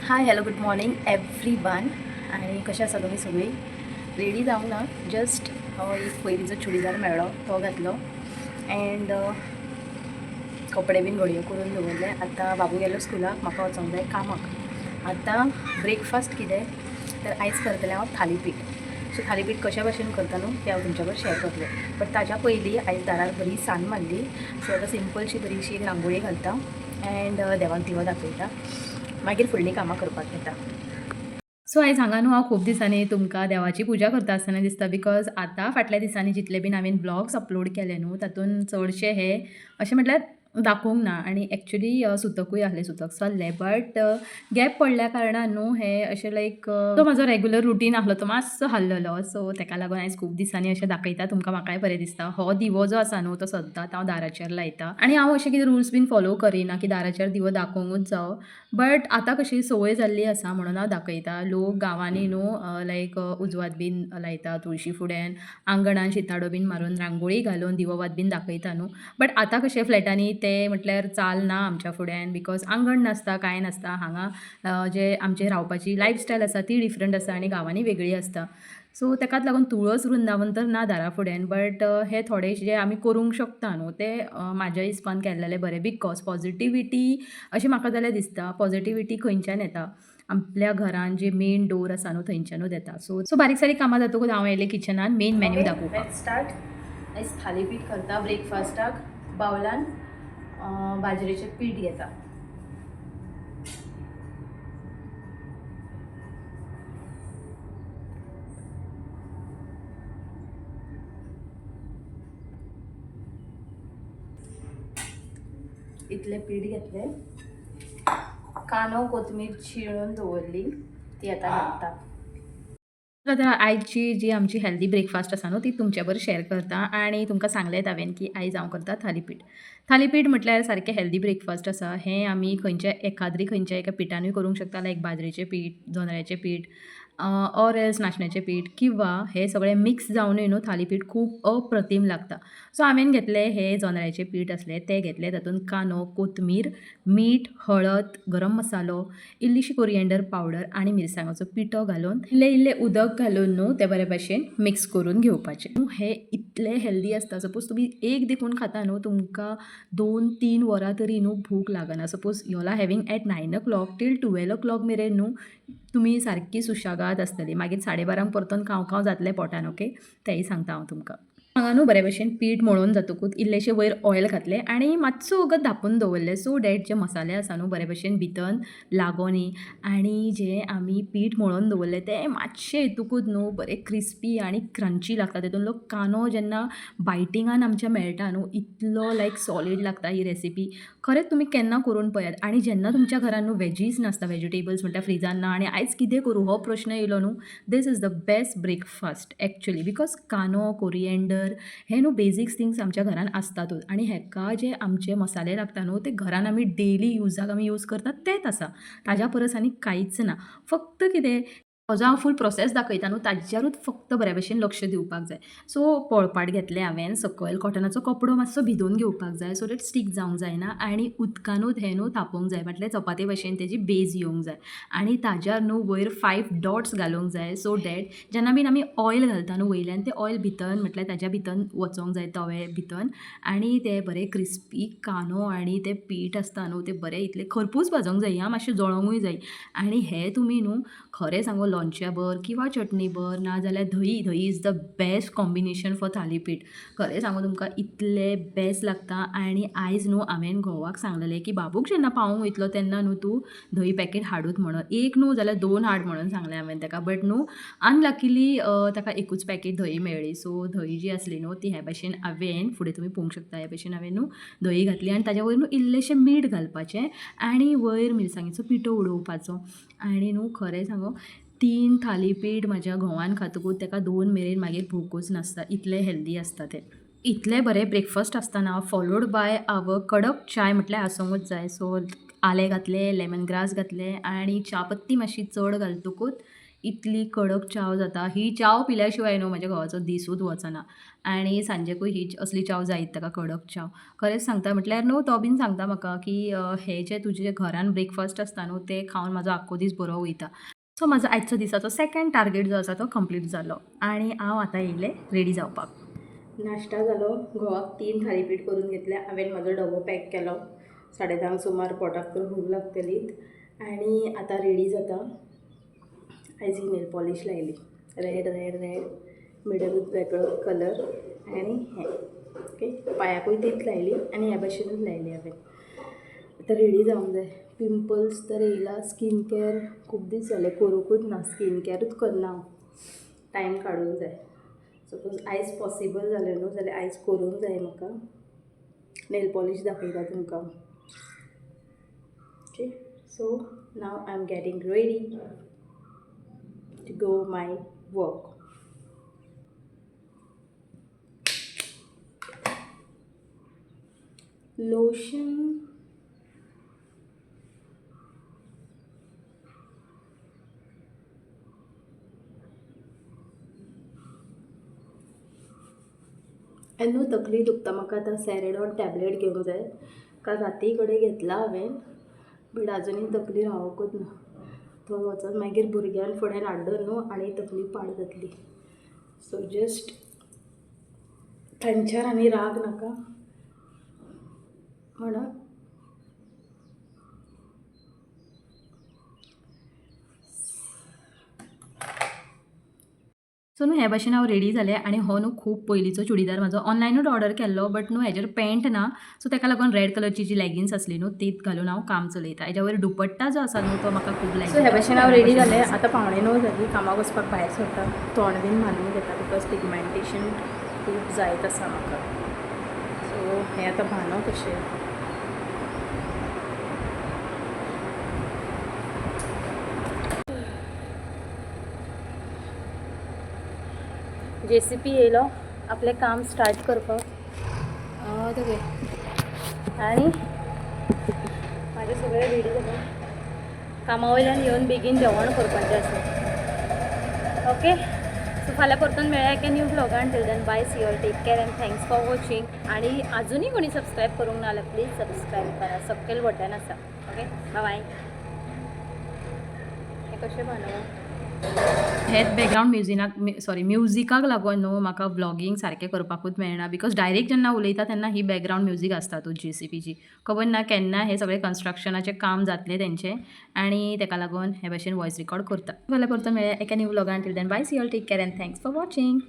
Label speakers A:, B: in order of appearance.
A: Hi hello good morning every one. आणि कशें आसा तुमी सगळीं? रेडी जावंक ना, जस्ट एक पयलींचो चुडीदार मेळ्ळो तो घातलो एंड कपडे बीन घडयो करून दवरले. आतां बाबू गेलो स्कुलाक, म्हाका वचोंक जाय कामाक. आतां ब्रेकफास्ट कितें तर आयज करतलें हांव थालीपीठ. सो थालीपीठ कशा भाशेन करता न्हू तें हांव तुमच्या बरोबर शेअर करतलें. बट ताज्या पयलीं आयज दारार बरी सान मारली, सो आतां सिंपलशी बरीशी एक रांगोळी घालता एंड देवाक दिवो दाखयता, मागीर फुडलीं कामां करपाक घेता. सो आयज हांगा न्हू हांव खूब दिसांनी तुमकां देवाची पुजा करता आसतना दिसता, बिकॉज आतां फाटल्या दिसांनी जितले बीन हांवें ब्लॉग्स अपलोड केले न्हू तातूंत चडशे हे अशें म्हटल्यार दाखोवंक ना आनी एक्चुली सुतकूय आहले, सुतक चल्ले, बट गॅप पडल्या कारणान न्हू हे अशें लायक तो म्हाजो रेगुलर रुटीन आहलो तो मातसो हल्ललो. सो तेका लागून आयज खूब दिसांनी अशें दाखयता तुमकां, म्हाकाय बरें दिसता. हो दिवो जो आसा न्हू तो सद्दांच हांव दाराचेर लायता आनी हांव अशें कितें रुल्स बीन फॉलो करिना की दाराचेर दिवो दाखोवंकूच जावो. बट आतां कशी संवय जाल्ली आसा म्हणून हांव दाखयता. लोक गांवांनी न्हू लायक उजवात बीन लायता तुळशी फुड्यान, आंगणान शिताडो बीन मारून रांगोळी घालून दिवोवात बीन दाखयता न्हू. बट आतां कशें फ्लॅटांनी ते म्हटल्यार चाल ना आमच्या फुड्यान, बिकॉज आंगण नासता, कांय नासता. हांगा जे आमचे रावपाची लायफस्टायल आसा ती डिफरंट आसा आनी गांवांनी वेगळी आसता. सो तेकाच लागून तुळस वृंदावन तर ना दारा फुड्यान, बट हे थोडे जे आमी करूंक शकता न्हू ते म्हाज्या हिसपान केल्लेले बरें, बिकॉज पॉझिटिविटी अशें म्हाका जाल्यार दिसता. पॉझिटिविटी खंयच्यान येता? आपल्या घरान जे मेन डोर आसा न्हू थंयच्यानूच येता. सो बारीक सारीक कामां जातकूच हांव येयलें किचनान मेन मेन्यू दाखोवपाक. Let's start. आयज थालीपीठ करता ब्रेकफास्टाक. बावलान बाजरेचें पीठ घेता. इतलें पीठ घेतलें. कांदो कोथमीर चिरून दवरली ती आतां घालता. आतां आयची जी आमची हेल्दी ब्रेकफास्ट आसा न्हू ती तुमच्या बरोबर शेअर करता आनी तुमकां सांगलेंच हांवें की आयज हांव करता थालीपीठ. थालीपीठ म्हटल्यार सारकें हेल्दी ब्रेकफास्ट आसा. हें आमी खंयच्या एका पिठानूय करूंक शकता, लायक बाजरेचें पीठ, जोंधळ्याचें पीठ ऑर एल्स नाचण्याचें पीठ, किंवा हे सगळें मिक्स जावनूय न्हू थालीपीठ खूब अप्रतीम लागता. सो हांवें घेतलें हे जोंधळ्याचें पीठ आसलें तें घेतलें. तातूंत कांदो, कोथमीर, मीठ, हळद, गरम मसालो, इल्लीशी कोरिएंडर पावडर आनी मिरसांगाचो पिठो घालून इल्लें उदक घालून न्हू ते बरे भशेन मिक्स करून घेवपाचें. हे इतलें हेल्दी आसता. सपोज तुमी एक देखून खाता न्हू तुमकां 2-3 वरां तरी न्हू भूक लागना. Suppose you are having at 9 o'clock till 12 o'clock मेरेन न्हू तुमी सारकी सुशेगाद आसतली. मागीर 12:30 परतून खाव जातलें पोटान. ओके, तेंय सांगता हांव तुमकां. हांगा न्हू बरे भशेन पीठ मळून जातकूच इल्लेशें वयर ऑयल घातलें आनी मातसो वगत धांपून दवरलें, सो डॅट जे मसाले आसा न्हू बरे भशेन भितन लागोनी आनी जें आमी पीठ मळून दवरलें तें मातशें हितूकूच न्हू बरें क्रिस्पी आनी क्रंची लागता. तातूंतलो कांदो जेन्ना बायटिंगान आमच्या मेळटा न्हू इतलो लायक सॉलीड लागता ही रेसिपी. खरेंच तुमी केन्ना करून पळयात. आनी जेन्ना तुमच्या घरान न्हू वेजीस नासता, वेजिटेबल्स म्हटल्यार फ्रिजान ना आनी आयज कितें करूं हो प्रश्न येयलो न्हू, this is the best breakfast actually, because कांदो, कोरिएंडर हे न्हू बेजिक्स थिंग्स आमच्या घरान आसतातूच आनी हेका जे आमचे मसाले लागता न्हू ते घरान आमी डेली युजाक आमी यूज करतात तेंच आसा. ताज्या परस आनी कांयच ना. फक्त कितें हो जो हांव फूल प्रोसेस दाखयता न्हू ताजेरूच फक्त बऱ्या भशेन लक्ष दिवपाक जाय. सो पोळपाट घेतलें हांवें. सकयल कॉटनाचो कपडो मातसो भिजोवन घेवपाक जाय, सो दॅट स्टीक जावंक जायना आनी उदकानूच हें न्हू तापोवंक जाय, म्हटल्यार चपाती भशेन तेजी बेज येवंक जाय. आनी ताज्यार न्हू वयर 5 डॉट्स घालूंक जाय, सो डॅट जेन्ना बीन आमी ऑयल घालता न्हू वयल्यान तें ऑयल भितन म्हटल्यार ताज्या भितन वचोंक जाय तवे भितन आनी ते बरें क्रिस्पी कांदो आनी तें पीठ आसता न्हू तें बरें इतलें खरपूस भाजोंक जाय आं, मातशें जळोंकूय जाय. आनी हें तुमी न्हू खरें सांगू लोणच्या बर किंवा चटणी बर नाजाल्यार दही is the best combination for thalipeeth. खरें सांगू तुमकां इतलें बेस्ट लागता. आनी आयज न्हू हांवें घोवाक सांगलेलें की बाबूक जेन्ना पावूंक वयतलो तेन्ना न्हू तूं दही पॅकेट हाडूच म्हणून. एक न्हू जाल्यार 2 हाड म्हणून सांगलें हांवें ताका, बट न्हू अनलकिली ताका एकूच पॅकेट दही मेळ्ळी. सो दही जी आसली न्हू ती हे भशेन हांवें फुडें तुमी पळोवंक शकता हे भशेन हांवें न्हू दही घातली आनी ताज्या वयर न्हू इल्लेशें मीठ घालपाचें आनी वयर मिरसांगेचो पिठो उडोवपाचो. आनी न्हू खरें सांगू 3 थालीपीठ म्हाज्या घोवान खातकूच ताका 2 मेरेन मागीर भूकूच नासता, इतलें हेल्दी आसता तें. इतलें बरें ब्रेकफास्ट आसतना फॉलोड बाय आवर कडक चाय म्हटल्यार आसूंकूच जाय. सो आलें घातलें, लेमन ग्रास घातलें आनी च्या पत्ती मातशी चड घालतकूच इतली कडक चाव जाता. ही चाव पिल्या शिवाय न्हू म्हाज्या घोवाचो दिसूच वचना आनी सांजेकूय ही असली चाव जायत ताका कडक चाव. खरेंच सांगता म्हटल्यार न्हू तो बीन सांगता म्हाका की हे जे तुजे घरान ब्रेकफास्ट आसता न्हू ते खावन म्हाजो आख्खो दीस बरो वयता. सो म्हाजो आयचो दिसाचो सेकंड टार्गेट जो आसा तो कंप्लीट जालो आनी हांव आतां येयलें रेडी जावपाक. नाश्ता जालो. घोवाक 3 थालीपीठ करून घेतले. हांवें म्हाजो डबो पॅक केलो. 10:30 सुमार पोटाक तर भूक लागतलीच आनी आतां रेडी जाता. आयज ही नेल पॉलिश लायली. रेड रेड रेड मिडलूच वेगळो कलर आनी हें ओके. पांयाकूय तीच लायली आनी ह्या भाशेनूच लायली हांवें. आतां रेडी जावंक जाय. पिंपल्स तर येयला. स्कीन केअर खूब दीस जाले करूंकूच ना. स्कीन केअरूच करना हांव. टायम काडूंक जाय. सपोज आयज पॉसिबल जालें न्हू जाल्यार आयज करूंक जाय म्हाका. नेल पॉलिश दाखयता तुमकां. Okay. So now I am getting ready to go my work. Lotion. न्हू तकली दुखता. म्हाका आतां सॅरेडॉन टॅबलेट घेवंक जाय. काल राती कडेन घेतला हांवें बट आजुनूय तकली रावोकूच ना. तो वचोन मागीर भुरग्यान फुड्यान हाडलो न्हू आनी तकली पाड जातली. सो जस्ट तांच्यार आनी राग नाका म्हणून सो न्हू हे भाशेन हांव रेडी जालें आनी हो न्हू खूब पयलींचो चुडीदार म्हाजो ऑनलायनूच ऑर्डर केल्लो बट न्हू हेजेर पॅन्ट ना. सो ताका लागून रेड कलरची जी लेगिन्स आसली न्हू तीच घालून हांव काम चलयता. हेज्या वयर दुपट्टा जो आसा न्हू तो म्हाका खूब लायक. सो हे भाशेन हांव रेडी जालें. आतां 9:15 जालीं. कामाक वचपाक भायर सरता. तोंड बीन मारून घेता बिकॉज पिगमेंटेशन खूब जायत आसा म्हाका. सो हें आतां भानो कशें. JCP येयलो आपलें काम स्टार्ट करपाक. आनी म्हाजें सगळें रेडी जालें. कामा वयल्यान येवन बेगीन जेवण करपाचें आसा. ओके. सो फाल्यां परतून मेळया एका न्यू ब्लॉगान. Till then bye. See you all. Take care and thanks for watching. आनी आजुनूय कोणी सबस्क्रायब करूंक ना जाल्यार प्लीज सबस्क्रायब करा. सकयल बटन आसा. ओके. Bye bye. हें कशें बांदप. हेच बॅकग्रावंड म्युजिकाक लागून न्हू म्हाका व्लॉगींग सारकें करपाकूच मेळना बिकॉज डायरेक्ट जेन्ना उलयता तेन्ना ही बॅकग्रावंड म्युजीक आसतातूच JCPची. खबर ना केन्ना हें सगळें कन्स्ट्रक्शनाचें काम जातलें तेंचें आनी ताका लागून हे भाशेन वॉयस रिकॉर्ड करता. फाल्यां परतून मेळया एका न्यू व्लॉगान. Till then bye. See you all. Take care and thanks for watching.